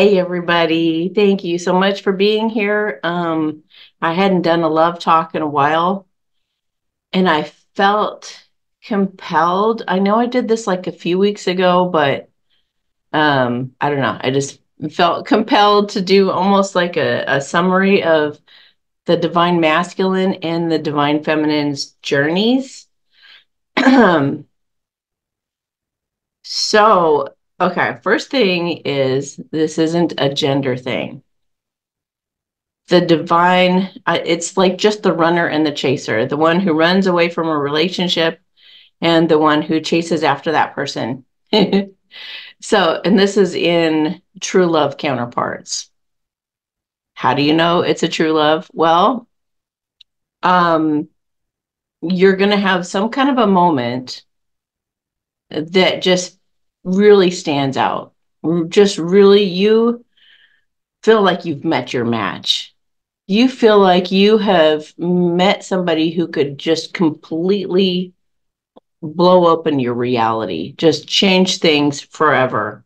Hey everybody, thank you so much for being here. I hadn't done a love talk in a while and I felt compelled. I know I did this like a few weeks ago, but I don't know. I just felt compelled to do almost like a summary of the divine masculine and the divine feminine's journeys. So, okay, first thing is this isn't a gender thing. The divine, it's like just the runner and the chaser, the one who runs away from a relationship and the one who chases after that person. So, and this is in true love counterparts. How do you know it's a true love? Well, um, you're going to have some kind of a moment that just really stands out. Just really, you feel like you've met your match. You feel like you have met somebody who could just completely blow open your reality, just change things forever.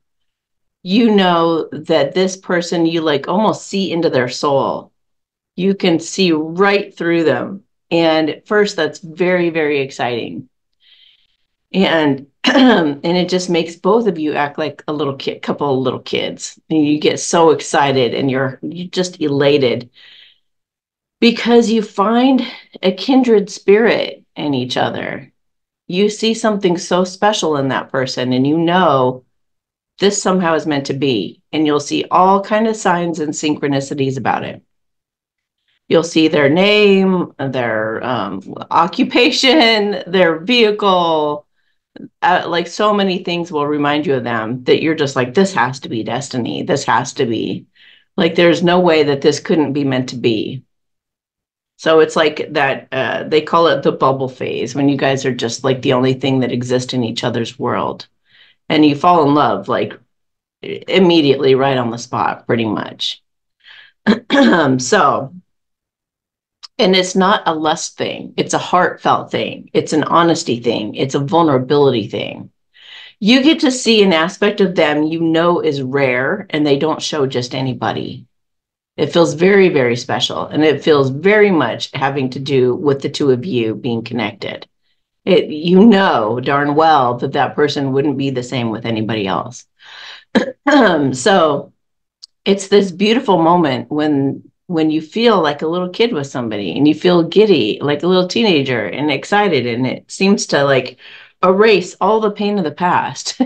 You know that this person, you like almost see into their soul. You can see right through them. And at first, that's very, very exciting. And and it just makes both of you act like a little kid, couple of little kids. And you get so excited and you just elated because you find a kindred spirit in each other. You see something so special in that person and you know this somehow is meant to be, and you'll see all kind of signs and synchronicities about it. You'll see their name, their occupation, their vehicle, like so many things will remind you of them that you're just like, this has to be destiny, this has to be, like there's no way that this couldn't be meant to be. So it's like that, they call it the bubble phase, when you guys are just like the only thing that exists in each other's world. And you fall in love like immediately, right on the spot, pretty much. So, and it's not a lust thing, it's a heartfelt thing, it's an honesty thing, it's a vulnerability thing. You get to see an aspect of them you know is rare and they don't show just anybody. It feels very, very special. And it feels very much having to do with the two of you being connected. You know darn well that that person wouldn't be the same with anybody else. So it's this beautiful moment when you feel like a little kid with somebody and you feel giddy like a little teenager and excited, and it seems to like erase all the pain of the past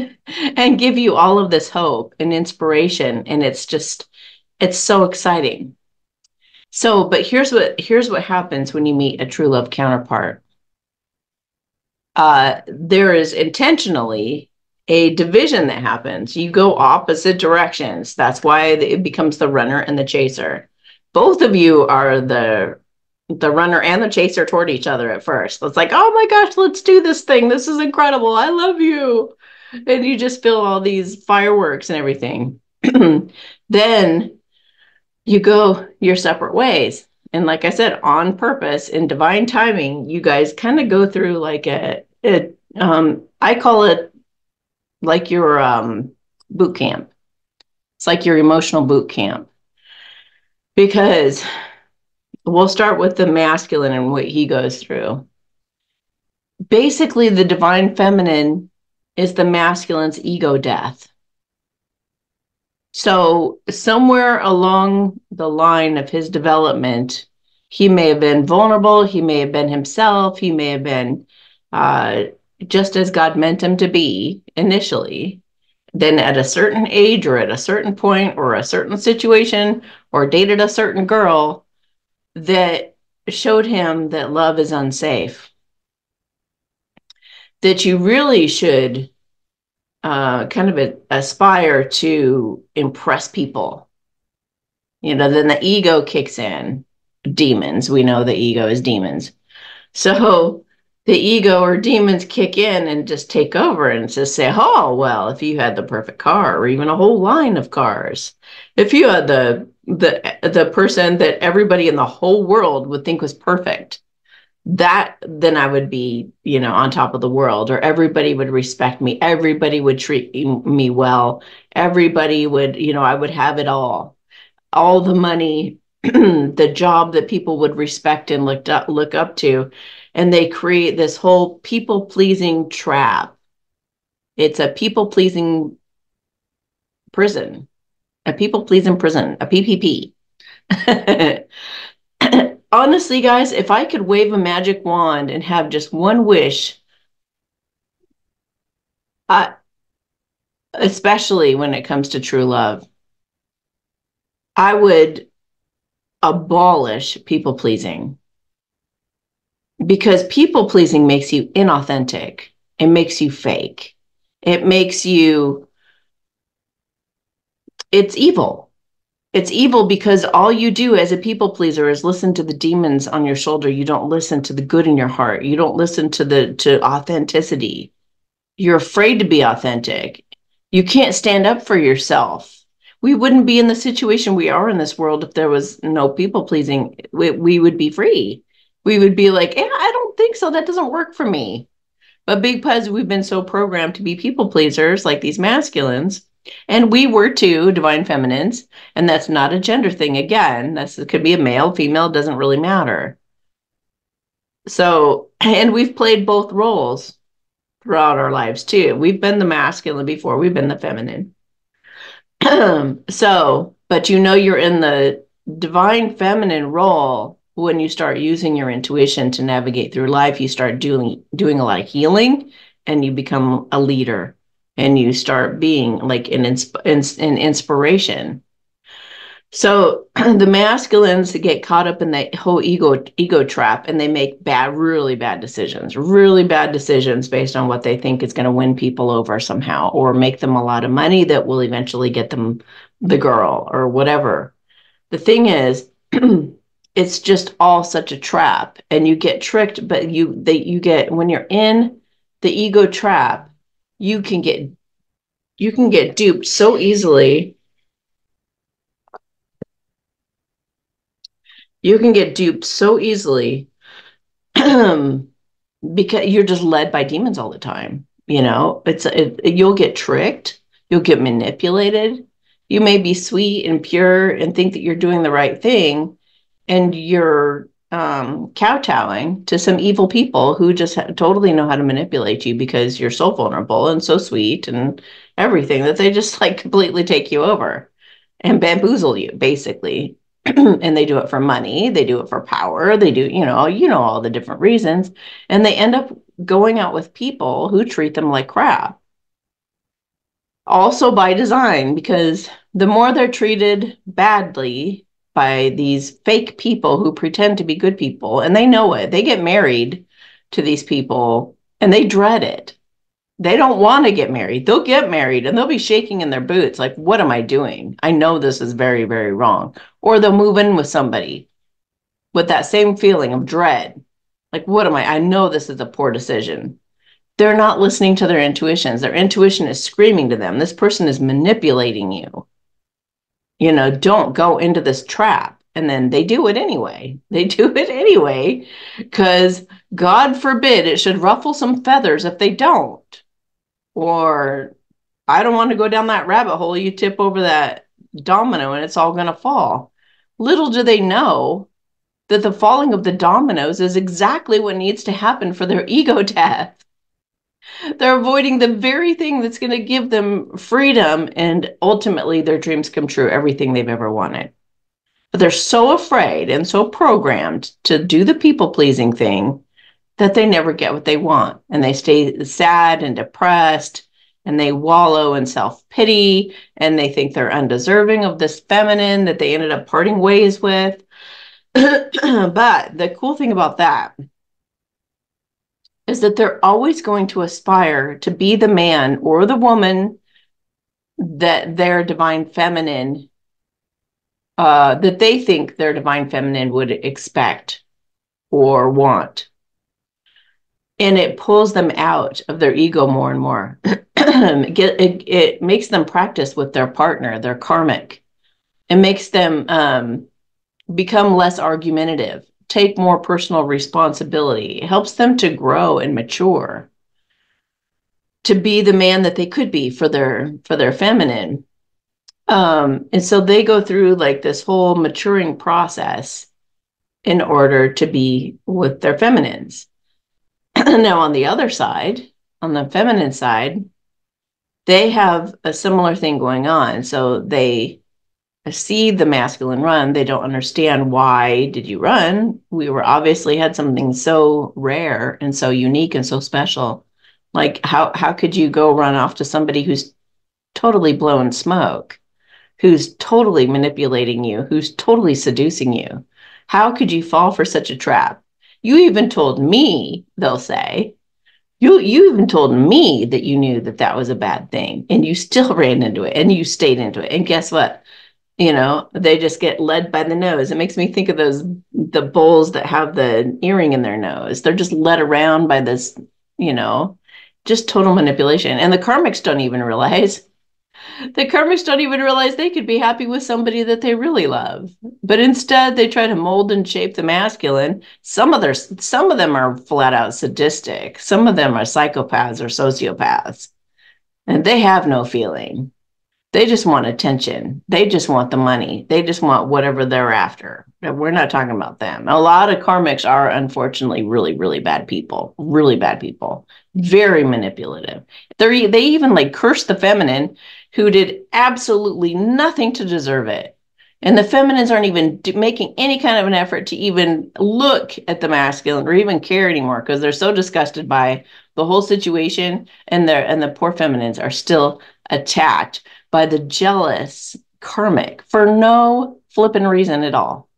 and give you all of this hope and inspiration, and it's so exciting. So but here's what happens when you meet a true love counterpart. There is intentionally a division that happens. You go opposite directions. That's why it becomes the runner and the chaser. Both of you are the runner and the chaser toward each other at first. It's like, oh my gosh, let's do this thing. This is incredible. I love you. And you just feel all these fireworks and everything. Then you go your separate ways. And like I said, on purpose, in divine timing, you guys kind of go through like I call it like your boot camp. It's like your emotional boot camp, because we'll start with the masculine and what he goes through. Basically, the divine feminine is the masculine's ego death. So somewhere along the line of his development, he may have been vulnerable, he may have been himself, he may have been uh, just as God meant him to be initially. Then at a certain age or at a certain point or a certain situation or dated a certain girl that showed him that love is unsafe, that you really should kind of aspire to impress people. Then the ego kicks in. Demons, we know the ego is demons. So the ego or demons kick in and just take over and just say, oh, well, if you had the perfect car or even a whole line of cars, if you had the person that everybody in the whole world would think was perfect, then I would be, on top of the world, or everybody would respect me. Everybody would treat me well. Everybody would, I would have it all the money, the job that people would respect and look up to. And they create this whole people pleasing trap. It's a people pleasing prison, a people pleasing prison, a PPP. Honestly, guys, if I could wave a magic wand and have just one wish, I, especially when it comes to true love, I would abolish people pleasing, because people pleasing makes you inauthentic. It makes you fake. It makes you, it's evil. It's evil because all you do as a people pleaser is listen to the demons on your shoulder. You don't listen to the good in your heart. You don't listen to authenticity. You're afraid to be authentic. You can't stand up for yourself. We wouldn't be in the situation we are in this world if there was no people pleasing. We would be free. We would be like, I don't think so. That doesn't work for me. But because we've been so programmed to be people pleasers, like these masculines, and we were too, divine feminines, and that's not a gender thing. Again, it could be a male, female, doesn't really matter. So, and we've played both roles throughout our lives too. We've been the masculine before, we've been the feminine. So, but you're in the divine feminine role when you start using your intuition to navigate through life. You start doing a lot of healing, and you become a leader, and you start being like an inspiration. So the masculines get caught up in that whole ego trap, and they make really bad decisions based on what they think is going to win people over somehow, or make them a lot of money that will eventually get them the girl or whatever. The thing is, it's just all such a trap, and you get tricked. But you get, when you're in the ego trap, you can get duped so easily. You can get duped so easily because you're just led by demons all the time. You'll get tricked, you'll get manipulated. You may be sweet and pure and think that you're doing the right thing, and you're kowtowing to some evil people who just totally know how to manipulate you, because you're so vulnerable and so sweet and everything, that they just like completely take you over and bamboozle you, basically. And they do it for money, they do it for power, they do, all the different reasons, and they end up going out with people who treat them like crap. Also by design, because the more they're treated badly by these fake people who pretend to be good people, and they know it, they get married to these people and they dread it. They don't want to get married. They'll get married and they'll be shaking in their boots like, what am I doing? I know this is very, very wrong. Or they'll move in with somebody with that same feeling of dread. Like, what am I know this is a poor decision. They're not listening to their intuitions. Their intuition is screaming to them, this person is manipulating you. Don't go into this trap. And then they do it anyway. They do it anyway, because God forbid it should ruffle some feathers if they don't. Or, I don't want to go down that rabbit hole. You tip over that domino and it's all going to fall. Little do they know that the falling of the dominoes is exactly what needs to happen for their ego death. They're avoiding the very thing that's going to give them freedom and ultimately their dreams come true, everything they've ever wanted. But they're so afraid and so programmed to do the people-pleasing thing that they never get what they want. And they stay sad and depressed, and they wallow in self-pity, and they think they're undeserving of this feminine that they ended up parting ways with. But the cool thing about that is that they're always going to aspire to be the man or the woman that their divine feminine, that they think their divine feminine would expect or want. And it pulls them out of their ego more and more. It makes them practice with their partner, their karmic. It makes them become less argumentative, take more personal responsibility. It helps them to grow and mature, to be the man that they could be for their feminine. And so they go through like this whole maturing process in order to be with their feminines. Now, on the other side, on the feminine side, they have a similar thing going on. So they see the masculine run. They don't understand, why did you run? We were obviously had something so rare and so unique and so special. Like how could you go run off to somebody who's totally blowing smoke, who's totally manipulating you, who's totally seducing you? How could you fall for such a trap? You even told me, they'll say, you even told me that you knew that that was a bad thing, and you still ran into it and you stayed into it. And guess what? You know, they just get led by the nose. It makes me think of the bulls that have the earring in their nose. They're just led around by this, you know, just total manipulation. And the karmics don't even realize. The karmics don't even realize they could be happy with somebody that they really love. But instead, they try to mold and shape the masculine. Some of them are flat out sadistic. Some of them are psychopaths or sociopaths, and they have no feeling. They just want attention. They just want the money. They just want whatever they're after. We're not talking about them. A lot of karmics are unfortunately really, really bad people. Really bad people. Very manipulative. They even like curse the feminine who did absolutely nothing to deserve it. And the feminines aren't even making any kind of an effort to even look at the masculine or even care anymore, because they're so disgusted by the whole situation, and the poor feminines are still attacked by the jealous karmic for no flipping reason at all.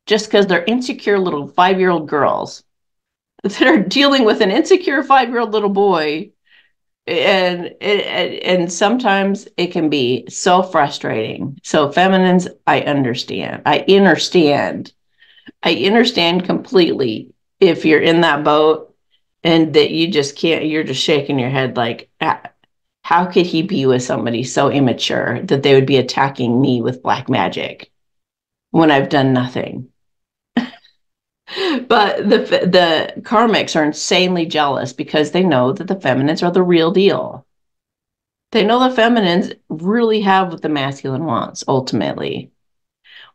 Just because they're insecure little 5-year-old girls that are dealing with an insecure 5-year-old little boy. And sometimes it can be so frustrating. So feminines, I understand. I understand completely if you're in that boat and that you just can't, you're just shaking your head like, how could he be with somebody so immature that they would be attacking me with black magic when I've done nothing? But the karmics are insanely jealous because they know that the feminines are the real deal. They know the feminines really have what the masculine wants, ultimately.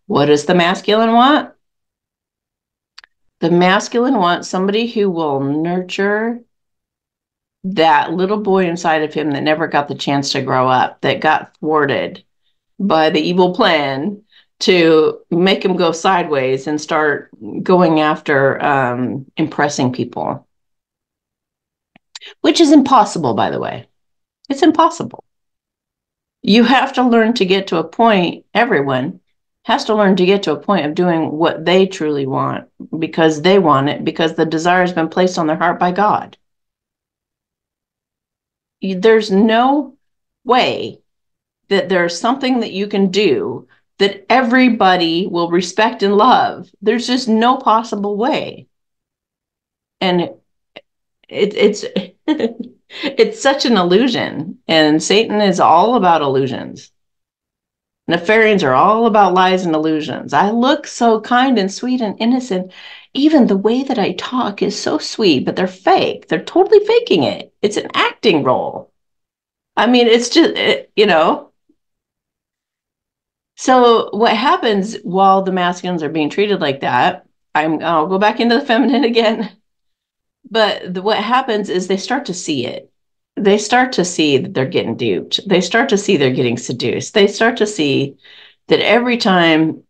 What does the masculine want? The masculine wants somebody who will nurture that little boy inside of him that never got the chance to grow up, that got thwarted by the evil plan to make him go sideways and start going after impressing people, which is impossible, by the way. It's impossible. You have to learn to get to a point, everyone has to learn to get to a point of doing what they truly want because they want it, because the desire has been placed on their heart by God. There's no way that there's something that you can do that everybody will respect and love. There's just no possible way. And it's it's such an illusion. And Satan is all about illusions. Nefarians are all about lies and illusions. I look so kind and sweet and innocent. Even the way that I talk is so sweet, but they're fake. They're totally faking it. It's an acting role. I mean, it's just, you know. So what happens while the masculines are being treated like that, I'll go back into the feminine again. But what happens is they start to see it. They start to see that they're getting duped. They start to see they're getting seduced. They start to see that every time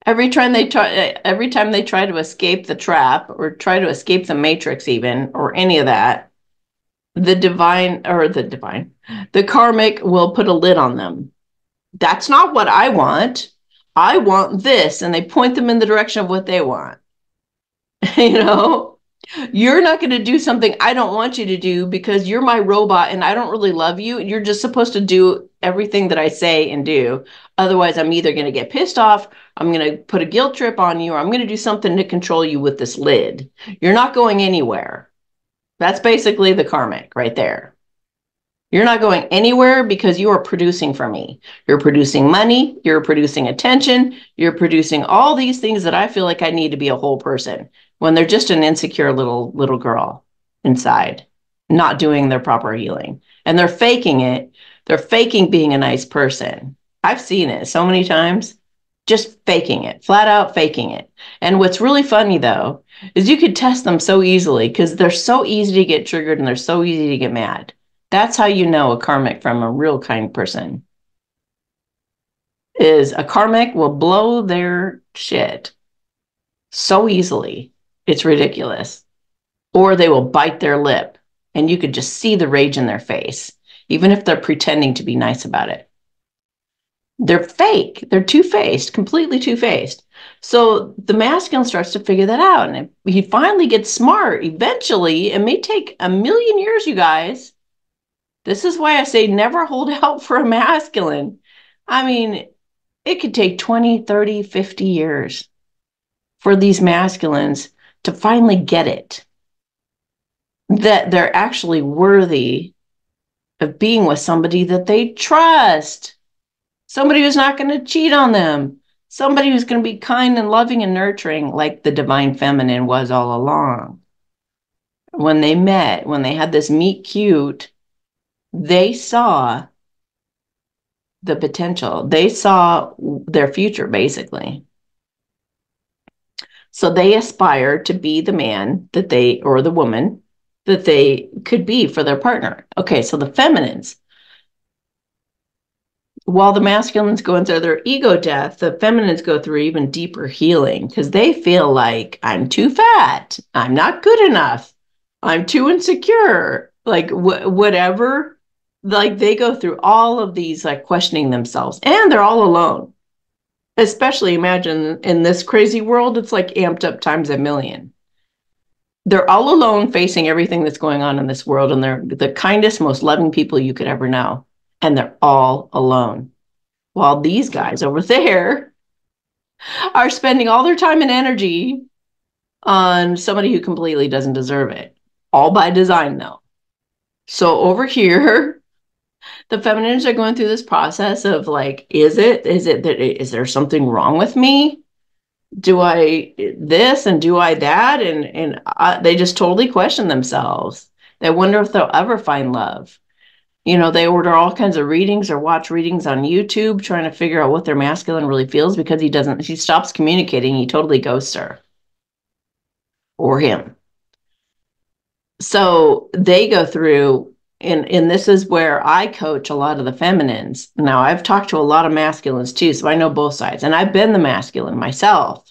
every time they try to escape the trap or try to escape the matrix even or any of that, the karmic will put a lid on them. That's not what I want. I want this. And they point them in the direction of what they want. You know? You're not going to do something I don't want you to do because you're my robot and I don't really love you. You're just supposed to do everything that I say and do. Otherwise, I'm either going to get pissed off, I'm going to put a guilt trip on you, or I'm going to do something to control you with this lid. You're not going anywhere. That's basically the karmic right there. You're not going anywhere because you are producing for me. You're producing money, you're producing attention, you're producing all these things that I feel like I need to be a whole person when they're just an insecure little girl inside, not doing their proper healing. And they're faking it. They're faking being a nice person. I've seen it so many times, just faking it, flat out faking it. And what's really funny though, is you could test them so easily because they're so easy to get triggered and they're so easy to get mad. That's how you know a karmic from a real kind person. Is a karmic will blow their shit so easily. It's ridiculous. Or they will bite their lip and you could just see the rage in their face, even if they're pretending to be nice about it. They're fake. They're two-faced, completely two-faced. So the masculine starts to figure that out. And he finally gets smart eventually. It may take a million years, you guys. This is why I say never hold out for a masculine. I mean, it could take 20, 30, 50 years for these masculines to finally get it, that they're actually worthy of being with somebody that they trust, somebody who's not going to cheat on them, somebody who's going to be kind and loving and nurturing like the divine feminine was all along. When they met, when they had this meet cute, they saw the potential. They saw their future, basically. So they aspire to be the man that they, or the woman that they could be for their partner. Okay, so the feminines, while the masculines go through their ego death, the feminines go through even deeper healing because they feel like I'm too fat, I'm not good enough, I'm too insecure, like whatever. Like they go through all of these, like questioning themselves, and they're all alone. Especially imagine in this crazy world, it's like amped up times a million. They're all alone facing everything that's going on in this world, and they're the kindest, most loving people you could ever know. And they're all alone. While these guys over there are spending all their time and energy on somebody who completely doesn't deserve it. All by design, though. So over here, the feminines are going through this process of like, is there something wrong with me? Do I this and do I that? And they just totally question themselves. They wonder if they'll ever find love. You know, they order all kinds of readings or watch readings on YouTube trying to figure out what their masculine really feels because he stops communicating. He totally ghosts her or him. So they go through, and this is where I coach a lot of the feminines. Now, I've talked to a lot of masculines too, so I know both sides, and I've been the masculine myself.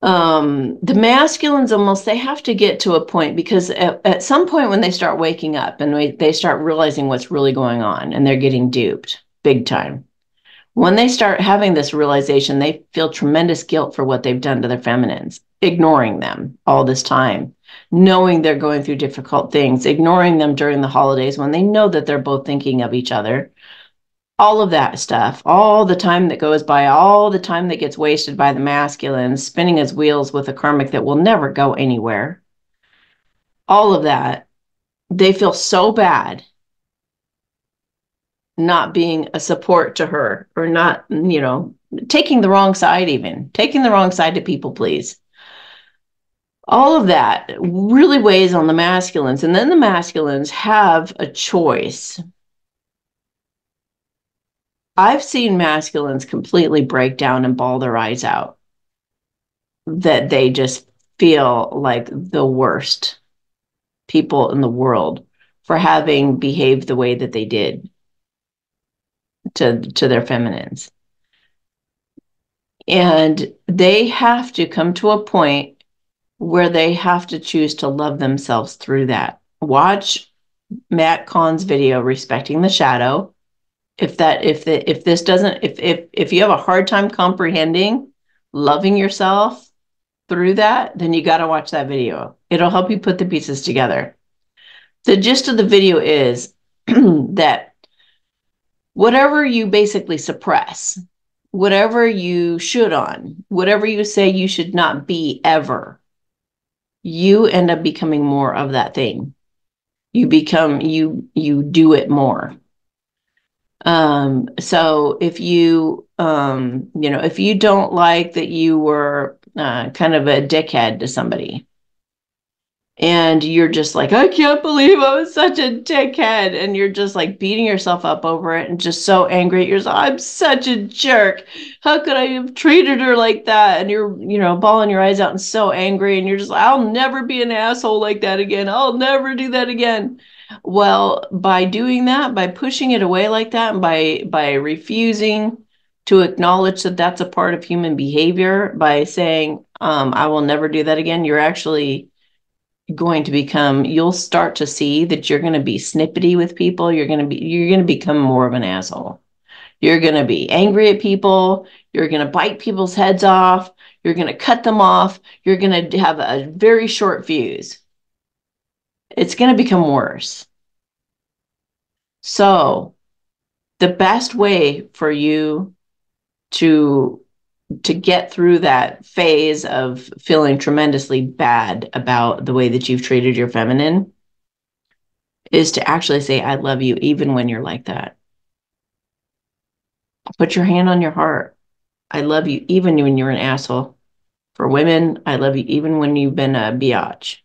The masculines almost, they have to get to a point because at some point when they start waking up and they start realizing what's really going on and they're getting duped big time. When they start having this realization, they feel tremendous guilt for what they've done to their feminines, ignoring them all this time, knowing they're going through difficult things, ignoring them during the holidays when they know that they're both thinking of each other. All of that stuff, all the time that goes by, all the time that gets wasted by the masculine, spinning his wheels with a karmic that will never go anywhere. All of that, they feel so bad not being a support to her or not, taking the wrong side, even taking the wrong side to people please. All of that really weighs on the masculines. And then the masculines have a choice. I've seen masculines completely break down and bawl their eyes out, that they just feel like the worst people in the world for having behaved the way that they did to their feminines. And they have to come to a point where they have to choose to love themselves through that. Watch Matt Kahn's video, Respecting the Shadow. If you have a hard time comprehending loving yourself through that, then you got to watch that video. It'll help you put the pieces together. The gist of the video is that whatever you basically suppress, whatever you should on, whatever you say you should not be ever, you end up becoming more of that thing. You become, you do it more. So if you, if you don't like that you were kind of a dickhead to somebody, and you're just like, I can't believe I was such a dickhead. And you're just like beating yourself up over it and just so angry at yourself. I'm such a jerk. How could I have treated her like that? And you're, bawling your eyes out and so angry. And you're just like, I'll never be an asshole like that again. I'll never do that again. Well, by doing that, by pushing it away like that, and by refusing to acknowledge that that's a part of human behavior, by saying, I will never do that again, you're actually going to become, you'll start to see that you're going to be snippety with people. You're going to become more of an asshole. You're going to be angry at people. You're going to bite people's heads off. You're going to cut them off. You're going to have a very short fuse. It's going to become worse. So the best way for you to get through that phase of feeling tremendously bad about the way that you've treated your feminine is to actually say, I love you, even when you're like that. Put your hand on your heart. I love you, even when you're an asshole. For women, I love you, even when you've been a biatch.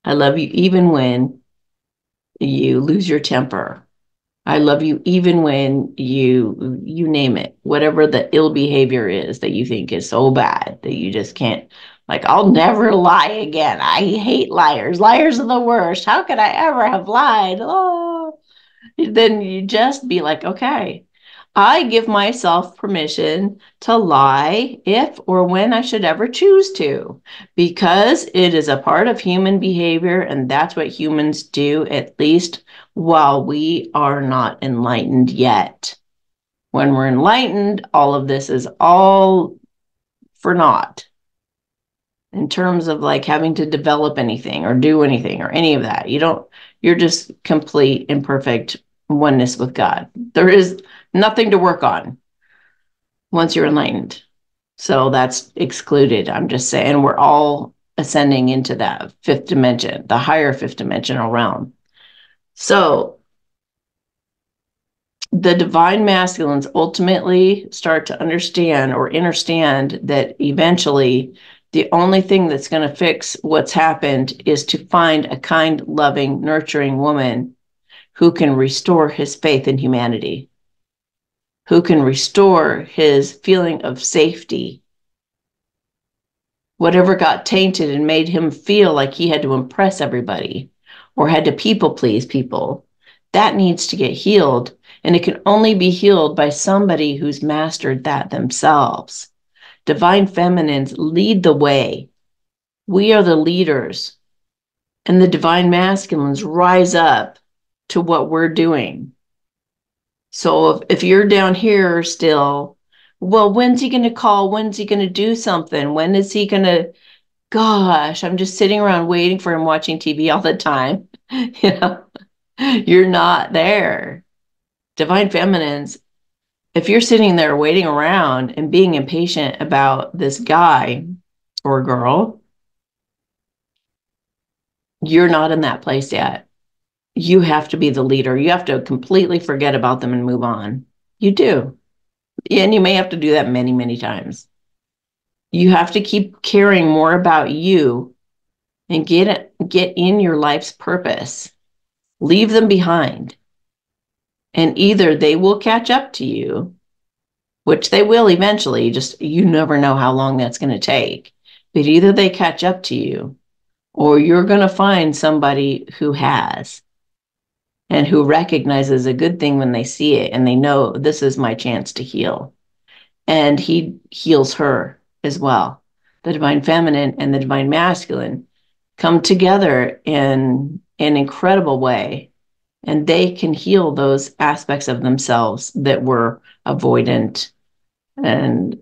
I love you, even when you lose your temper. I love you, even when you name it, whatever the ill behavior is that you think is so bad that you just can't, like, I'll never lie again. I hate liars. Liars are the worst. How could I ever have lied? Oh, then you just be like, okay, I give myself permission to lie if or when I should ever choose to, because it is a part of human behavior, and that's what humans do, at least while we are not enlightened yet. When we're enlightened, all of this is all for naught in terms of like having to develop anything or do anything or any of that. You're just complete and perfect oneness with God. There is nothing to work on once you're enlightened. So that's excluded. I'm just saying we're all ascending into that fifth dimension, the higher fifth dimensional realm. So the divine masculines ultimately start to understand or understand that eventually the only thing that's going to fix what's happened is to find a kind, loving, nurturing woman who can restore his faith in humanity, who can restore his feeling of safety. Whatever got tainted and made him feel like he had to impress everybody or had to people please people, that needs to get healed. And it can only be healed by somebody who's mastered that themselves. Divine feminines lead the way. We are the leaders. And the divine masculines rise up to what we're doing. So if you're down here still, well, when's he going to call? When's he going to do something? When is he going to, gosh, I'm just sitting around waiting for him, watching TV all the time. You're not there. Divine feminines, if you're sitting there waiting around and being impatient about this guy or girl, you're not in that place yet. You have to be the leader. You have to completely forget about them and move on. You do. And you may have to do that many, many times. You have to keep caring more about you and get in your life's purpose. Leave them behind. And either they will catch up to you, which they will eventually, just you never know how long that's going to take. But either they catch up to you or you're going to find somebody who has and who recognizes a good thing when they see it and they know this is my chance to heal. And he heals her as well. The divine feminine and the divine masculine come together in an incredible way, and they can heal those aspects of themselves that were avoidant and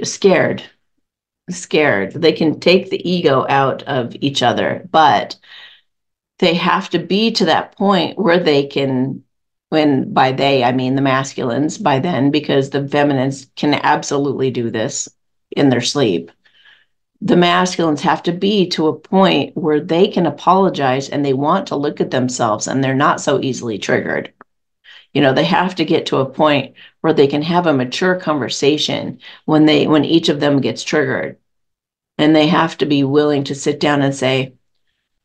scared. They can take the ego out of each other, but they have to be to that point where they can, when by they, I mean the masculines by then, because the feminines can absolutely do this in their sleep. The masculines have to be to a point where they can apologize and they want to look at themselves and they're not so easily triggered. They have to get to a point where they can have a mature conversation when each of them gets triggered. And they have to be willing to sit down and say,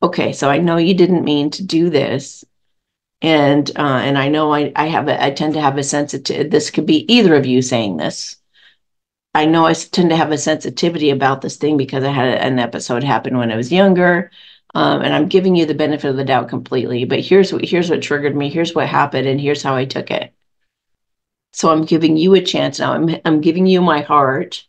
okay, so I know you didn't mean to do this. And I know I tend to have a sensitive, this could be either of you saying this. I know I tend to have a sensitivity about this thing because I had an episode happen when I was younger. And I'm giving you the benefit of the doubt completely, but here's what triggered me. Here's what happened. And here's how I took it. So I'm giving you a chance now. I'm giving you my heart,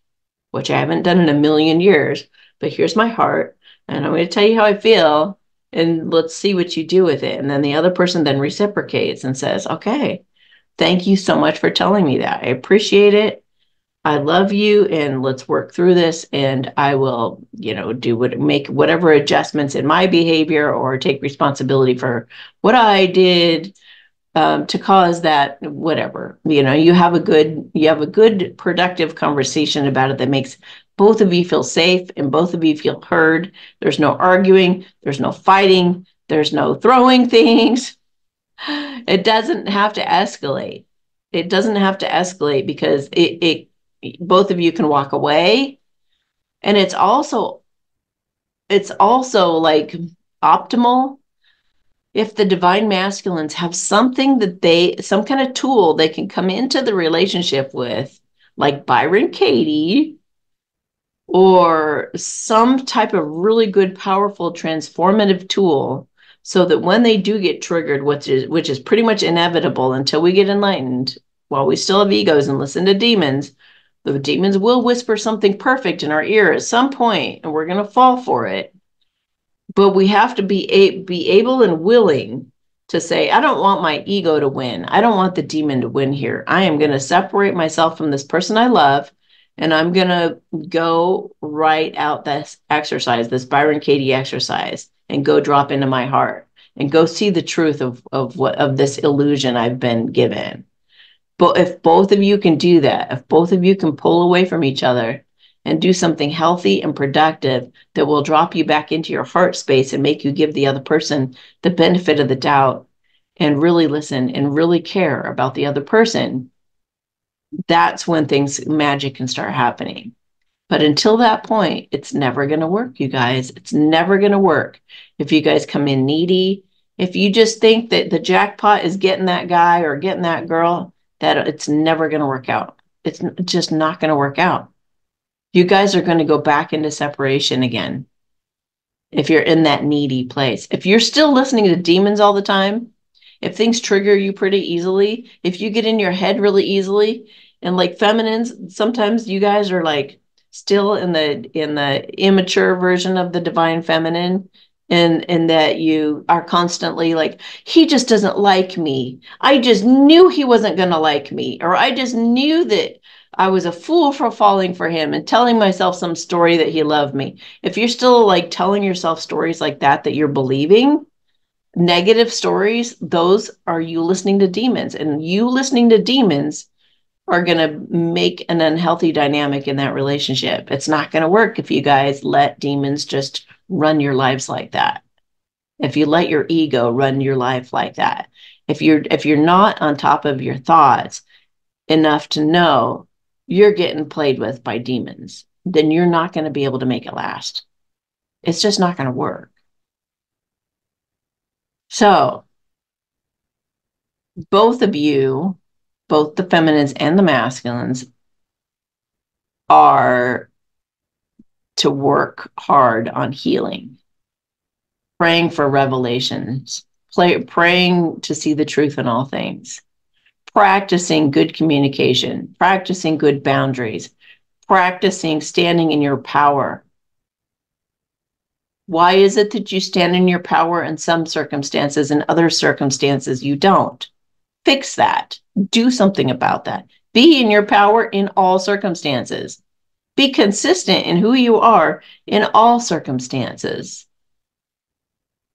which I haven't done in a million years, but here's my heart. And I'm going to tell you how I feel. And let's see what you do with it. And then the other person then reciprocates and says, okay, thank you so much for telling me that. I appreciate it. I love you, and let's work through this. And I will, make whatever adjustments in my behavior or take responsibility for what I did to cause that, whatever. You have a good, productive conversation about it that makes both of you feel safe and both of you feel heard. There's no arguing. There's no fighting. There's no throwing things. It doesn't have to escalate. It doesn't have to escalate because it both of you can walk away. And it's also like optimal if the divine masculines have something some kind of tool they can come into the relationship with, like Byron Katie, or some type of really good, powerful, transformative tool, so that when they do get triggered, which is pretty much inevitable until we get enlightened, while we still have egos and listen to demons, the demons will whisper something perfect in our ear at some point, and we're going to fall for it. But we have to be able and willing to say, I don't want my ego to win. I don't want the demon to win here. I am going to separate myself from this person I love, and I'm going to go write out this exercise, this Byron Katie exercise, and go drop into my heart and go see the truth of this illusion I've been given. But if both of you can do that, if both of you can pull away from each other and do something healthy and productive that will drop you back into your heart space and make you give the other person the benefit of the doubt and really listen and really care about the other person, that's when magic can start happening. But until that point, it's never going to work, you guys. It's never going to work. If you guys come in needy, if you just think that the jackpot is getting that guy or getting that girl, that it's never going to work out. It's just not going to work out. You guys are going to go back into separation again if you're in that needy place. If you're still listening to demons all the time, if things trigger you pretty easily, if you get in your head really easily, and like feminines, sometimes you guys are like still in the immature version of the divine feminine, and that you are constantly like, he just doesn't like me. I just knew he wasn't going to like me, or I just knew that I was a fool for falling for him, and telling myself some story that he loved me. If you're still like telling yourself stories like that you're believing, negative stories, those are you listening to demons, and you listening to demons are going to make an unhealthy dynamic in that relationship. It's not going to work if you guys let demons just run your lives like that. If you let your ego run your life like that, if you're not on top of your thoughts enough to know you're getting played with by demons, then you're not going to be able to make it last. It's just not going to work. So both of you, both the feminines and the masculines, are to work hard on healing, praying for revelations, praying to see the truth in all things, practicing good communication, practicing good boundaries, practicing standing in your power. Why is it that you stand in your power in some circumstances and other circumstances you don't? Fix that. Do something about that. Be in your power in all circumstances. Be consistent in who you are in all circumstances.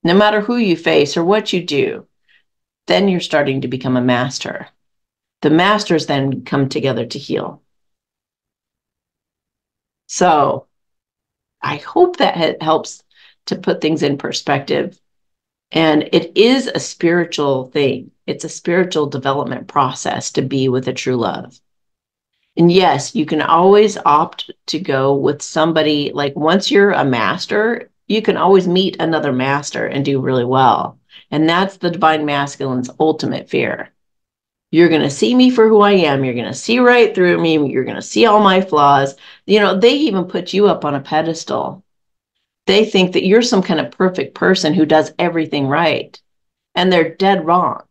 No matter who you face or what you do, then you're starting to become a master. The masters then come together to heal. So I hope that helps to put things in perspective. And it is a spiritual thing. It's a spiritual development process to be with a true love. And yes, you can always opt to go with somebody, like once you're a master, you can always meet another master and do really well. And that's the divine masculine's ultimate fear. You're going to see me for who I am. You're going to see right through me. You're going to see all my flaws. You know, they even put you up on a pedestal. They think that you're some kind of perfect person who does everything right. And they're dead wrong.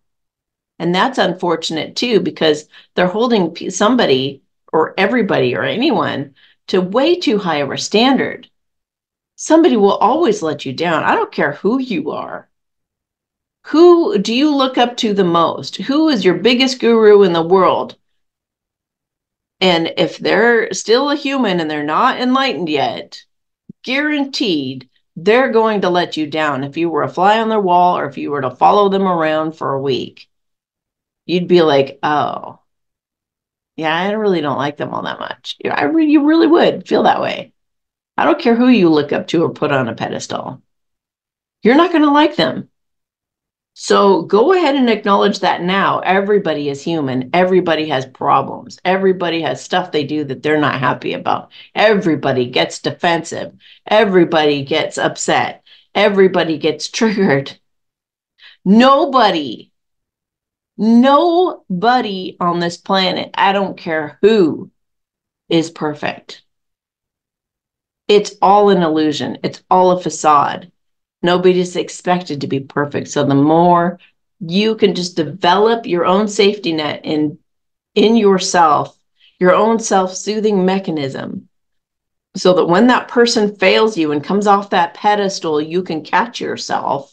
And that's unfortunate too, because they're holding somebody or everybody or anyone to way too high of a standard. Somebody will always let you down. I don't care who you are. Who do you look up to the most? Who is your biggest guru in the world? And if they're still a human and they're not enlightened yet, guaranteed they're going to let you down. If you were a fly on their wall or if you were to follow them around for a week, you'd be like, oh, yeah, I really don't like them all that much. You really would feel that way. I don't care who you look up to or put on a pedestal. You're not going to like them. So go ahead and acknowledge that now. Everybody is human. Everybody has problems. Everybody has stuff they do that they're not happy about. Everybody gets defensive. Everybody gets upset. Everybody gets triggered. Nobody on this planet, I don't care who, is perfect. It's all an illusion. It's all a facade. Nobody's expected to be perfect. So the more you can just develop your own safety net in yourself, your own self-soothing mechanism, so that when that person fails you and comes off that pedestal, you can catch yourself,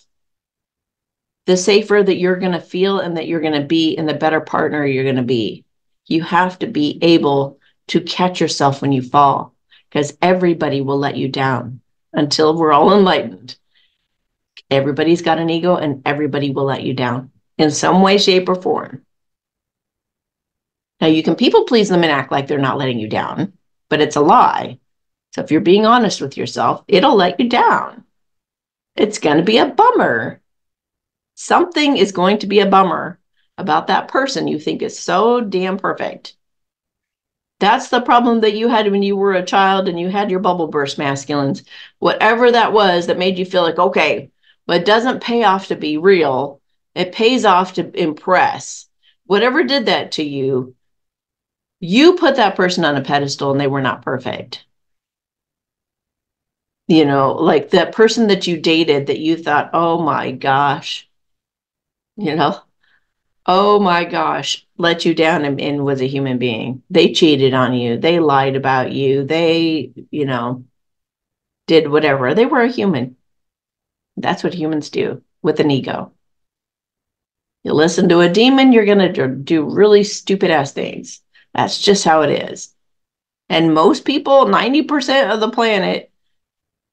the safer that you're going to feel and that you're going to be and the better partner you're going to be. You have to be able to catch yourself when you fall, because everybody will let you down until we're all enlightened. Everybody's got an ego and everybody will let you down in some way, shape, or form. Now, you can people please them and act like they're not letting you down, but it's a lie. So if you're being honest with yourself, it'll let you down. It's going to be a bummer. Something is going to be a bummer about that person you think is so damn perfect. That's the problem that you had when you were a child and you had your bubble burst masculines. Whatever that was that made you feel like, okay, but it doesn't pay off to be real. It pays off to impress. Whatever did that to you, you put that person on a pedestal and they were not perfect. You know, like that person that you dated that you thought, oh my gosh, you know, oh my gosh, let you down and was a human being. They cheated on you. They lied about you. They, you know, did whatever. They were a human. That's what humans do with an ego. You listen to a demon, you're going to do really stupid ass things. That's just how it is. And most people, 90% of the planet,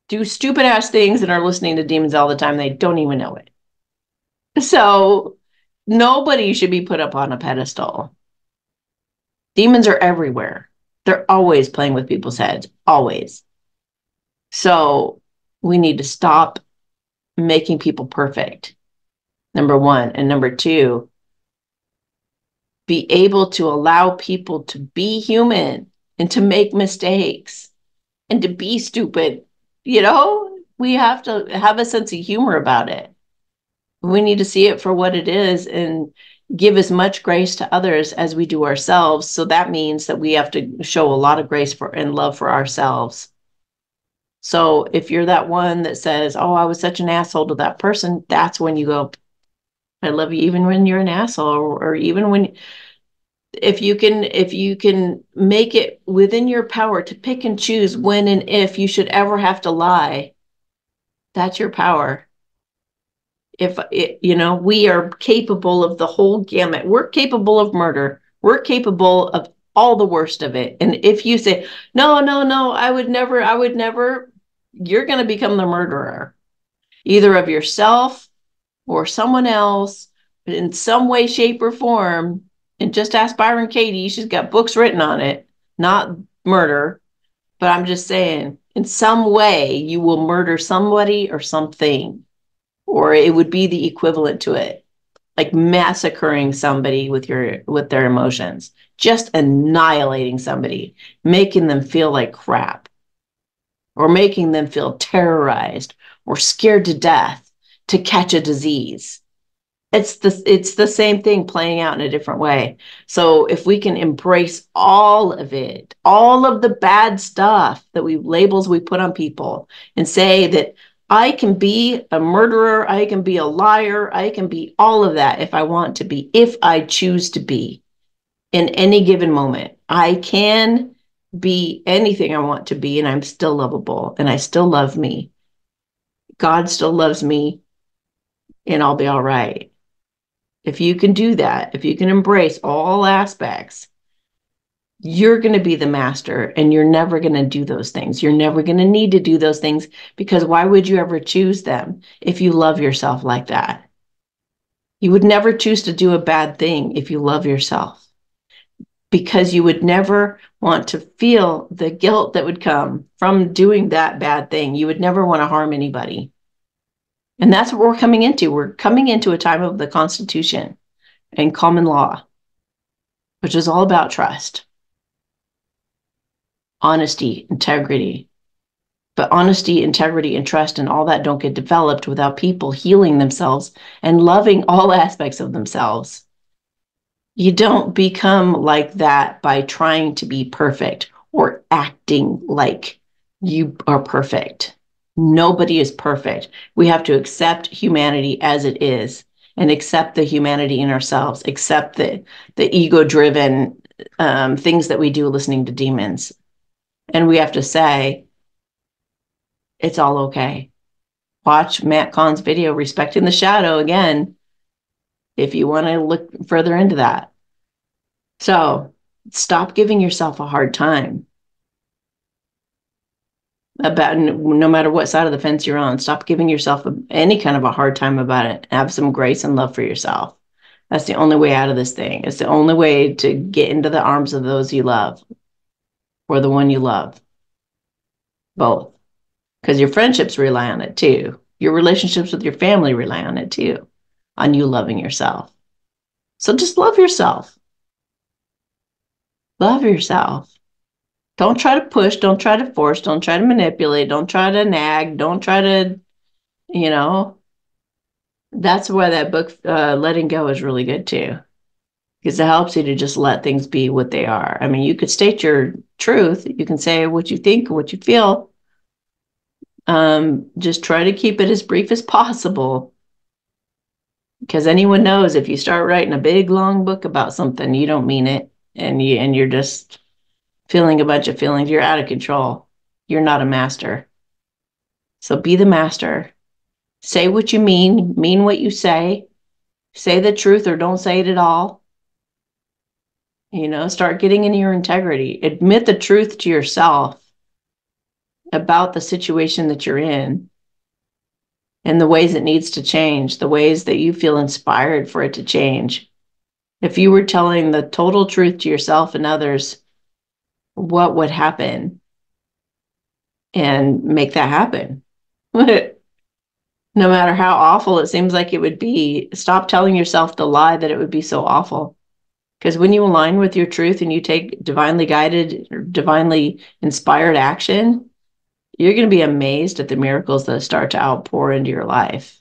do stupid ass things and are listening to demons all the time. They don't even know it. So nobody should be put up on a pedestal. Demons are everywhere. They're always playing with people's heads, always. So we need to stop making people perfect, number one. And number two, be able to allow people to be human and to make mistakes and to be stupid. You know, we have to have a sense of humor about it. We need to see it for what it is and give as much grace to others as we do ourselves. So that means that we have to show a lot of grace for and love for ourselves. So if you're that one that says, oh, I was such an asshole to that person, that's when you go, I love you even when you're an asshole, or even when, if you can make it within your power to pick and choose when and if you should ever have to lie, that's your power. If it, you know, we are capable of the whole gamut. We're capable of murder. We're capable of all the worst of it. And if you say, no, I would never, you're going to become the murderer, either of yourself or someone else in some way, shape, or form. And just ask Byron Katie. She's got books written on it, not murder. But I'm just saying, In some way, you will murder somebody or something, or it would be the equivalent to it, like massacring somebody with their emotions, just annihilating somebody, making them feel like crap, or making them feel terrorized or scared to death to catch a disease. It's the same thing playing out in a different way. So if we can embrace all of it, all of the bad stuff that labels we put on people, and say that I can be a murderer, I can be a liar, I can be all of that if I want to be, if I choose to be in any given moment. I can be anything I want to be, and I'm still lovable, and I still love me. God still loves me, and I'll be all right. If you can do that, if you can embrace all aspects, you're going to be the master, and you're never going to do those things. You're never going to need to do those things, because why would you ever choose them if you love yourself like that? You would never choose to do a bad thing if you love yourself, because you would never want to feel the guilt that would come from doing that bad thing. You would never want to harm anybody. And that's what we're coming into. We're coming into a time of the Constitution and common law, which is all about trust, honesty, integrity. But honesty, integrity, and trust and all that don't get developed without people healing themselves and loving all aspects of themselves. You don't become like that by trying to be perfect or acting like you are perfect. Nobody is perfect. We have to accept humanity as it is, and accept the humanity in ourselves, accept the ego-driven things that we do listening to demons. And we have to say, it's all okay. Watch Matt Kahn's video, Respecting the Shadow, again, if you want to look further into that. So stop giving yourself a hard time about, no matter what side of the fence you're on. Stop giving yourself any kind of a hard time about it. Have some grace and love for yourself. That's the only way out of this thing. It's the only way to get into the arms of those you love, or the one you love. Both. Because your friendships rely on it too. Your relationships with your family rely on it too, on you loving yourself. So just love yourself. Love yourself. Don't try to push. Don't try to force. Don't try to manipulate. Don't try to nag. Don't try to, that's why that book, Letting Go, is really good too. Because it helps you to just let things be what they are. I mean, you could state your truth. You can say what you think, what you feel. Just try to keep it as brief as possible. Because anyone knows if you start writing a big, long book about something, you don't mean it. And you're just feeling a bunch of feelings. You're out of control. You're not a master. So be the master. Say what you mean what you say the truth, or don't say it at all. Start getting into your integrity. Admit the truth to yourself about the situation that you're in, and the ways it needs to change, the ways that you feel inspired for it to change. If you were telling the total truth to yourself and others, what would happen? And make that happen. No matter how awful it seems like it would be, stop telling yourself the lie that it would be so awful. Because when you align with your truth and you take divinely guided or divinely inspired action, you're going to be amazed at the miracles that start to outpour into your life.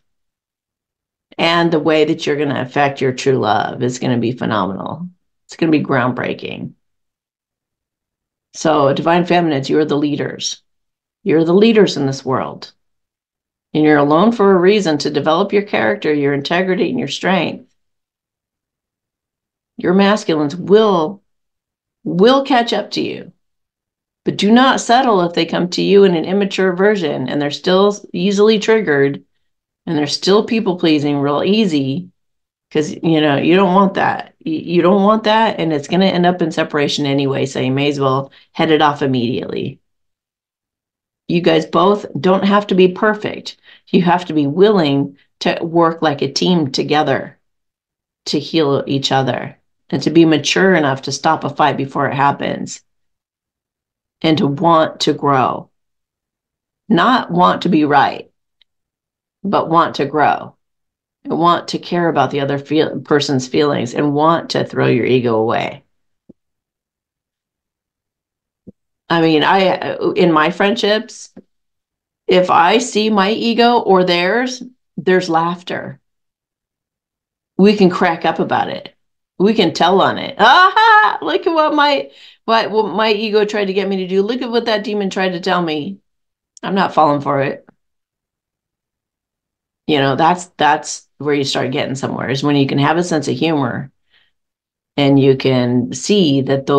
And the way that you're going to affect your true love is going to be phenomenal. It's going to be groundbreaking. So, divine feminines, you're the leaders. You're the leaders in this world. And you're alone for a reason, to develop your character, your integrity, and your strength. Your masculines will catch up to you. But do not settle if they come to you in an immature version and they're still easily triggered and they're still people pleasing real easy, because you don't want that. You don't want that, and it's going to end up in separation anyway, so you may as well head it off immediately. You guys both don't have to be perfect. You have to be willing to work like a team together to heal each other, and to be mature enough to stop a fight before it happens, and to want to grow. not want to be right, but want to grow, and want to care about the other person's feelings, and want to throw your ego away. I mean, in my friendships, if I see my ego or theirs, there's laughter. We can crack up about it. We can tell on it. Ah, look at what my ego tried to get me to do. Look at what that demon tried to tell me. I'm not falling for it. That's where you start getting somewhere, is when you can have a sense of humor and you can see that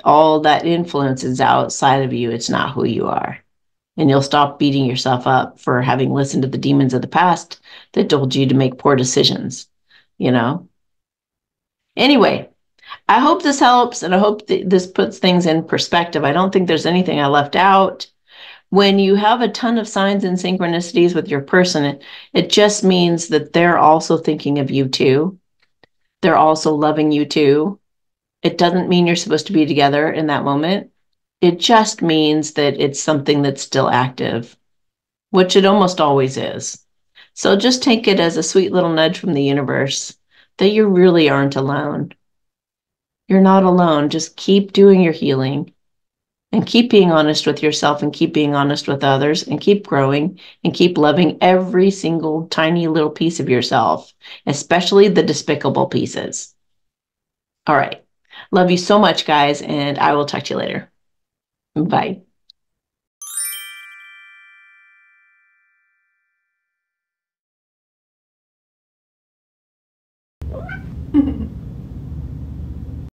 all that influence is outside of you. It's not who you are. And you'll stop beating yourself up for having listened to the demons of the past that told you to make poor decisions, you know? Anyway, I hope this helps, and I hope this puts things in perspective. I don't think there's anything I left out. When you have a ton of signs and synchronicities with your person, it just means that they're also thinking of you too. They're also loving you too. It doesn't mean you're supposed to be together in that moment. It just means that it's something that's still active, which it almost always is. So just take it as a sweet little nudge from the universe that you really aren't alone. You're not alone. Just keep doing your healing and keep being honest with yourself and keep being honest with others and keep growing and keep loving every single tiny little piece of yourself, especially the despicable pieces. All right. Love you so much, guys, and I will talk to you later. Bye.